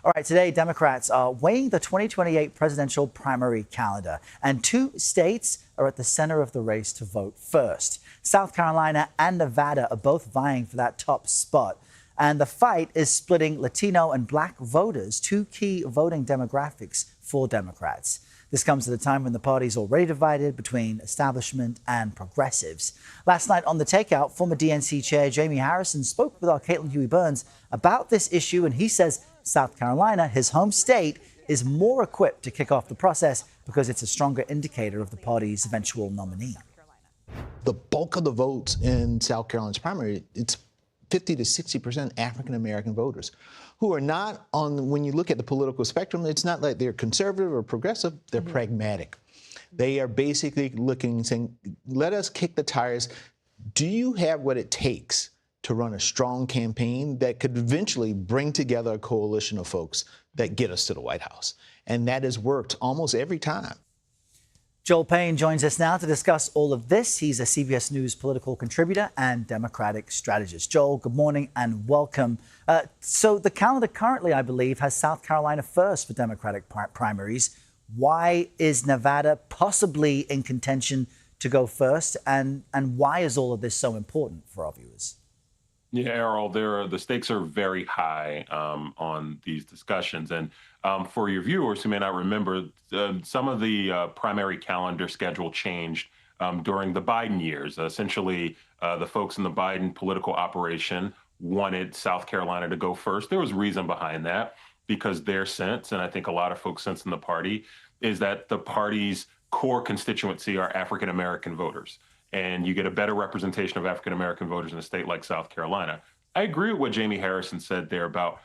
All right, today, Democrats are weighing the 2028 presidential primary calendar, and two states are at the center of the race to vote first. South Carolina and Nevada are both vying for that top spot. And the fight is splitting Latino and Black voters, two key voting demographics for Democrats. This comes at a time when the party's already divided between establishment and progressives. Last night on The Takeout, former DNC chair Jamie Harrison spoke with our Caitlin Huey-Burns about this issue, and he says South Carolina, his home state, is more equipped to kick off the process because it's a stronger indicator of the party's eventual nominee. The bulk of the votes in South Carolina's primary, it's 50 to 60% African-American voters who are not on, when you look at the political spectrum, it's not like they're conservative or progressive, they're pragmatic. They are basically looking, saying, let us kick the tires. Do you have what it takes to run a strong campaign that could eventually bring together a coalition of folks that get us to the White House? And that has worked almost every time. Joel Payne joins us now to discuss all of this. He's a CBS News political contributor and Democratic strategist. Joel, good morning and welcome. So the calendar currently, I believe, has South Carolina first for Democratic primaries. Why is Nevada possibly in contention to go first? And why is all of this so important for our viewers? Yeah, Errol, the stakes are very high on these discussions. And for your viewers who may not remember, some of the primary calendar schedule changed during the Biden years. Essentially, the folks in the Biden political operation wanted South Carolina to go first. There was reason behind that, because their sense, and I think a lot of folks' sense in the party, is that the party's core constituency are African-American voters. And you get a better representation of African-American voters in a state like South Carolina. I agree with what Jamie Harrison said there about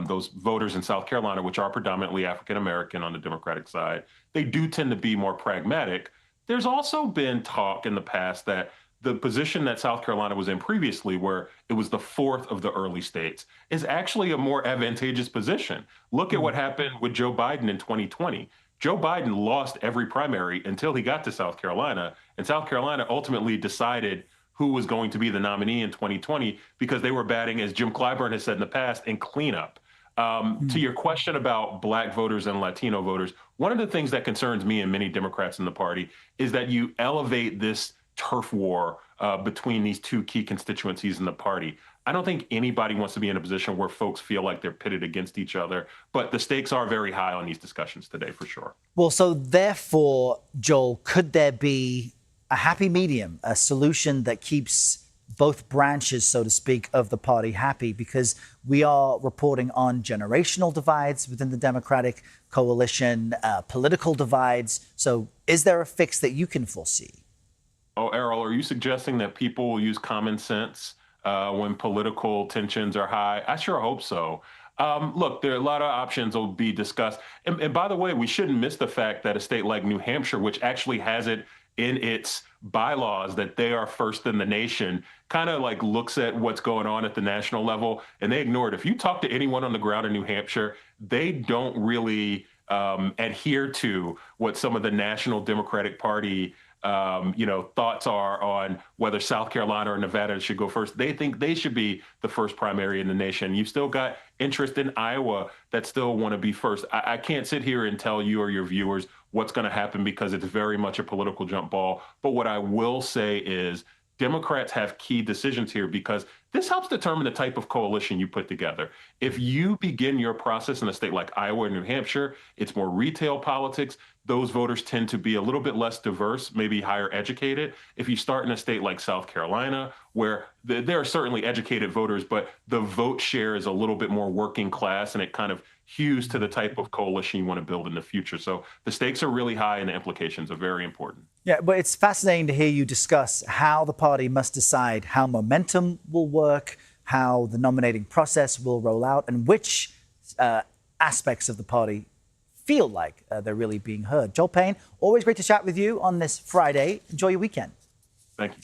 those voters in South Carolina, which are predominantly African-American on the Democratic side. They do tend to be more pragmatic. There's also been talk in the past that the position that South Carolina was in previously, where it was the fourth of the early states, is actually a more advantageous position. Look at what happened with Joe Biden in 2020. Joe Biden lost every primary until he got to South Carolina, and South Carolina ultimately decided who was going to be the nominee in 2020 because they were batting, as Jim Clyburn has said in the past, in cleanup. To your question about Black voters and Latino voters, one of the things that concerns me and many Democrats in the party is that you elevate this turf war between these two key constituencies in the party. I don't think anybody wants to be in a position where folks feel like they're pitted against each other, but the stakes are very high on these discussions today, for sure. Well, so therefore, Joel, could there be a happy medium, a solution that keeps both branches, so to speak, of the party happy? Because we are reporting on generational divides within the Democratic coalition, political divides. So is there a fix that you can foresee? Oh, Errol, are you suggesting that people will use common sense when political tensions are high? I sure hope so. Look, there are a lot of options will be discussed. And by the way, we shouldn't miss the fact that a state like New Hampshire, which actually has it in its bylaws that they are first in the nation, kind of like looks at what's going on at the national level, and they ignore it. If you talk to anyone on the ground in New Hampshire, they don't really adhere to what some of the National Democratic Party thoughts are on whether South Carolina or Nevada should go first. They think they should be the first primary in the nation. You've still got interest in Iowa that still want to be first. I can't sit here and tell you or your viewers what's going to happen because it's very much a political jump ball. But what I will say is Democrats have key decisions here because this helps determine the type of coalition you put together. If you begin your process in a state like Iowa and New Hampshire, it's more retail politics. Those voters tend to be a little bit less diverse, maybe higher educated. If you start in a state like South Carolina, where there are certainly educated voters, but the vote share is a little bit more working class, and it kind of hews to the type of coalition you want to build in the future. So the stakes are really high and the implications are very important. Yeah, but it's fascinating to hear you discuss how the party must decide how momentum will work, how the nominating process will roll out, and which aspects of the party feel like they're really being heard. Joel Payne, always great to chat with you on this Friday. Enjoy your weekend. Thank you.